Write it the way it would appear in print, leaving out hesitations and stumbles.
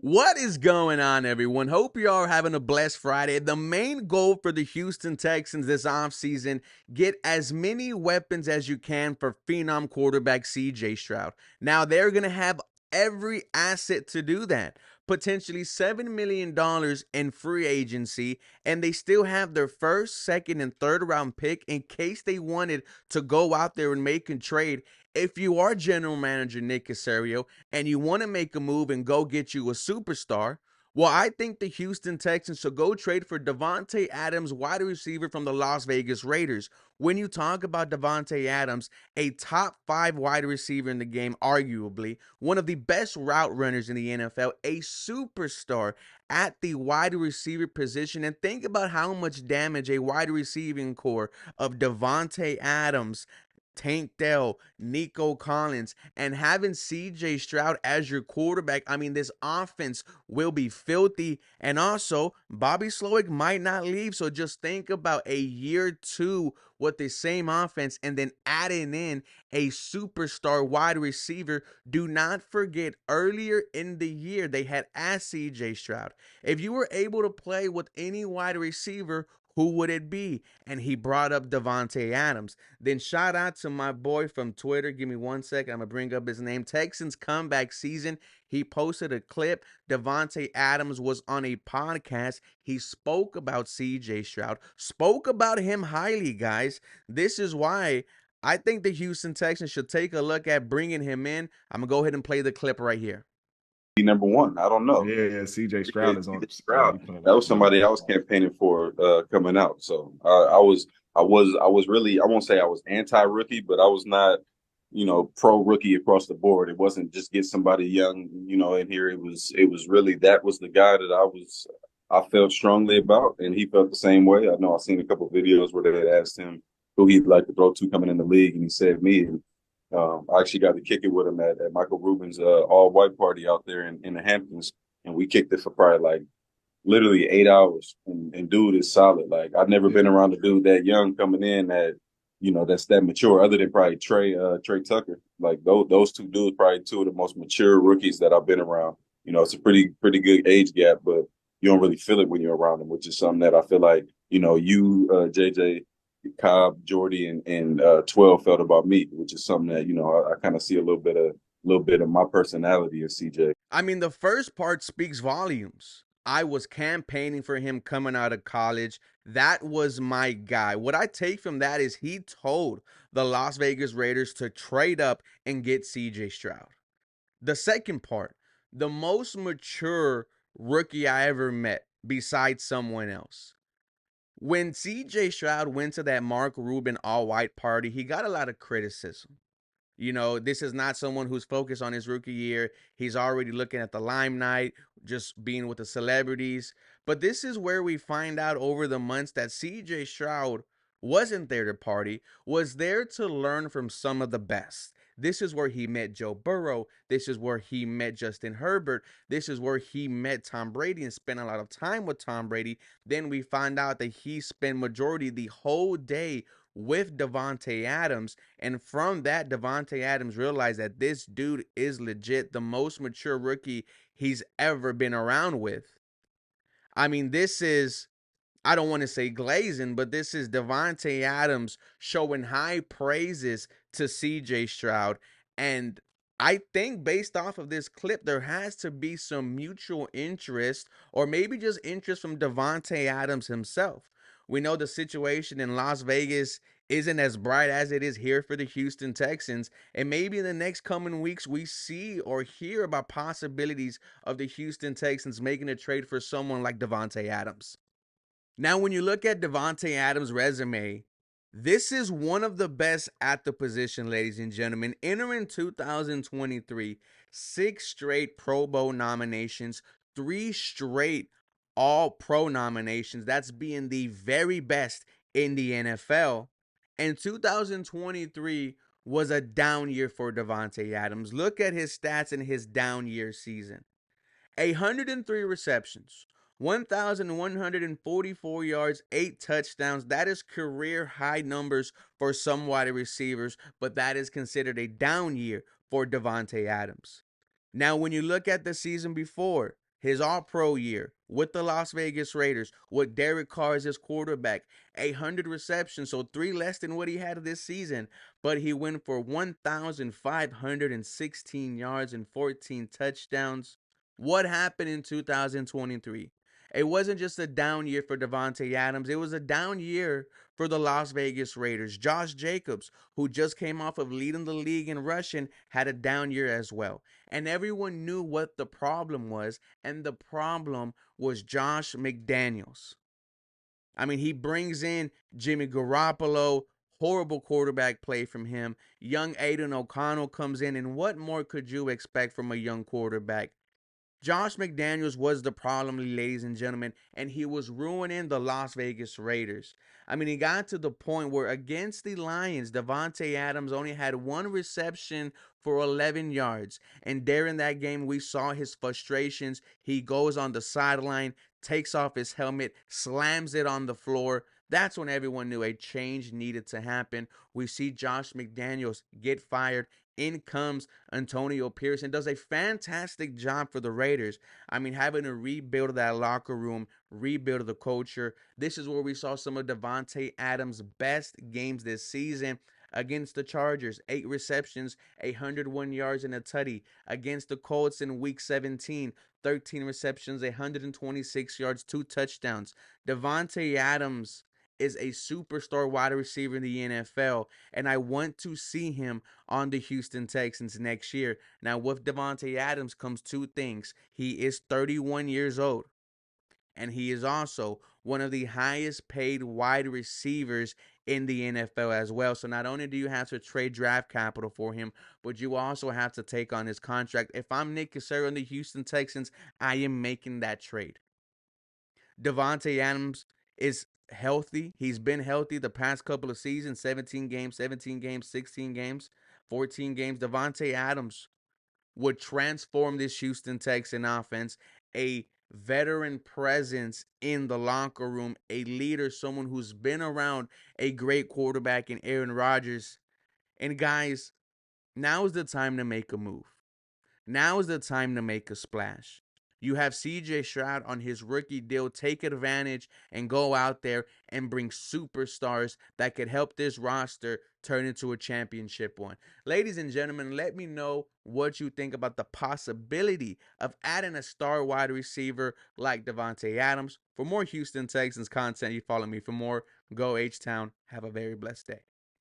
What is going on, everyone? Hope you all are having a blessed Friday. The main goal for the Houston Texans this offseason, get as many weapons as you can for phenom quarterback CJ Stroud. Now, they're going to have every asset to do that. Potentially $7 million in free agency, and they still have their first, second, and third round pick in case they wanted to go out there and make a trade. If you are general manager Nick Caserio and you want to make a move and go get you a superstar, well, I think the Houston Texans should go trade for Davante Adams, wide receiver from the Las Vegas Raiders. When you talk about Davante Adams, a top 5 wide receiver in the game, arguably, one of the best route runners in the NFL, a superstar at the wide receiver position. And think about how much damage a wide receiving core of Davante Adams, Tank Dell, Nico Collins, and having CJ Stroud as your quarterback. I mean, this offense will be filthy. And also, Bobby Slowick might not leave. So just think about a year two with the same offense and then adding in a superstar wide receiver. Do not forget, earlier in the year, they had asked CJ Stroud, if you were able to play with any wide receiver, who would it be? And he brought up Davante Adams. Then shout out to my boy from Twitter. Give me 1 second. I'm going to bring up his name. Texans comeback season. He posted a clip. Davante Adams was on a podcast. He spoke about CJ Stroud, spoke about him highly, guys. This is why I think the Houston Texans should take a look at bringing him in. I'm going to go ahead and play the clip right here. Be number one. I don't know. Yeah, CJ Yeah, Stroud is on. CJ Stroud. He playing That like was a number somebody I one. was campaigning for coming out. So I was really, I won't say I was anti-rookie, but I was not, pro rookie across the board. It wasn't just get somebody young, in here. It was really, that was the guy that I felt strongly about, and he felt the same way. I know I've seen a couple of videos where they had asked him who he'd like to throw to coming in the league, and he said me. And I actually got to kick it with him at Michael Rubin's all-white party out there in the Hamptons, and we kicked it for probably like literally 8 hours. And dude is solid. Like, I've never been around a dude that young coming in that's that mature, other than probably Trey Tucker. Like those two dudes, probably two of the most mature rookies that I've been around. It's a pretty good age gap, but you don't really feel it when you're around them, which is something that I feel like JJ, Cobb, Jordy, and 12 felt about me, which is something that I kind of see a little bit of my personality in CJ. I mean, the first part speaks volumes. I was campaigning for him coming out of college. That was my guy. What I take from that is he told the Las Vegas Raiders to trade up and get CJ Stroud. The second part, the most mature rookie I ever met besides someone else. When CJ Stroud went to that Mark Rubin all white party, he got a lot of criticism. This is not someone who's focused on his rookie year. He's already looking at the limelight, just being with the celebrities. But this is where we find out over the months that CJ Stroud wasn't there to party, was there to learn from some of the best. This is where he met Joe Burrow. This is where he met Justin Herbert. This is where he met Tom Brady and spent a lot of time with Tom Brady. Then we find out that he spent majority the whole day with Davante Adams. And from that, Davante Adams realized that this dude is legit the most mature rookie he's ever been around with. I mean, this is, I don't want to say glazing, but this is Davante Adams showing high praises to CJ Stroud. And I think based off of this clip, there has to be some mutual interest, or maybe just interest from Davante Adams himself. We know the situation in Las Vegas isn't as bright as it is here for the Houston Texans. And maybe in the next coming weeks, we see or hear about possibilities of the Houston Texans making a trade for someone like Davante Adams. Now, when you look at Davante Adams' resume, this is one of the best at the position, ladies and gentlemen. Entering 2023, 6 straight Pro Bowl nominations, 3 straight All-Pro nominations. That's being the very best in the NFL. And 2023 was a down year for Davante Adams. Look at his stats in his down year season. 103 receptions, 1,144 yards, 8 touchdowns. That is career high numbers for some wide receivers, but that is considered a down year for Davante Adams. Now, when you look at the season before, his all-pro year with the Las Vegas Raiders, with Derek Carr as his quarterback, 100 receptions, so 3 less than what he had this season, but he went for 1,516 yards and 14 touchdowns. What happened in 2023? It wasn't just a down year for Davante Adams. It was a down year for the Las Vegas Raiders. Josh Jacobs, who just came off of leading the league in rushing, had a down year as well. And everyone knew what the problem was, and the problem was Josh McDaniels. I mean, he brings in Jimmy Garoppolo, horrible quarterback play from him. Young Aiden O'Connell comes in, and what more could you expect from a young quarterback? Josh McDaniels was the problem, ladies and gentlemen, and he was ruining the Las Vegas Raiders. I mean, he got to the point where against the Lions, Davante Adams only had 1 reception for 11 yards. And during that game, we saw his frustrations. He goes on the sideline, takes off his helmet, slams it on the floor. That's when everyone knew a change needed to happen. We see Josh McDaniels get fired. In comes Antonio Pierce and does a fantastic job for the Raiders. I mean, having to rebuild that locker room, rebuild the culture. This is where we saw some of Davante Adams' best games this season against the Chargers. 8 receptions, 101 yards and a tutty. Against the Colts in week 17, 13 receptions, 126 yards, 2 touchdowns. Davante Adams is a superstar wide receiver in the NFL, and I want to see him on the Houston Texans next year. Now, with Davante Adams comes two things. He is 31 years old, and he is also one of the highest paid wide receivers in the NFL as well. So not only do you have to trade draft capital for him, but you also have to take on his contract. If I'm Nick Caserio and the Houston Texans, I am making that trade. Davante Adams is healthy. He's been healthy the past couple of seasons, 17 games, 17 games, 16 games, 14 games. Davante Adams would transform this Houston Texan offense, a veteran presence in the locker room, a leader, someone who's been around a great quarterback in Aaron Rodgers. And guys, now is the time to make a move. Now is the time to make a splash. You have CJ Stroud on his rookie deal. Take advantage and go out there and bring superstars that could help this roster turn into a championship one. Ladies and gentlemen, let me know what you think about the possibility of adding a star wide receiver like Davante Adams. For more Houston Texans content, you follow me. For more, go H-Town. Have a very blessed day.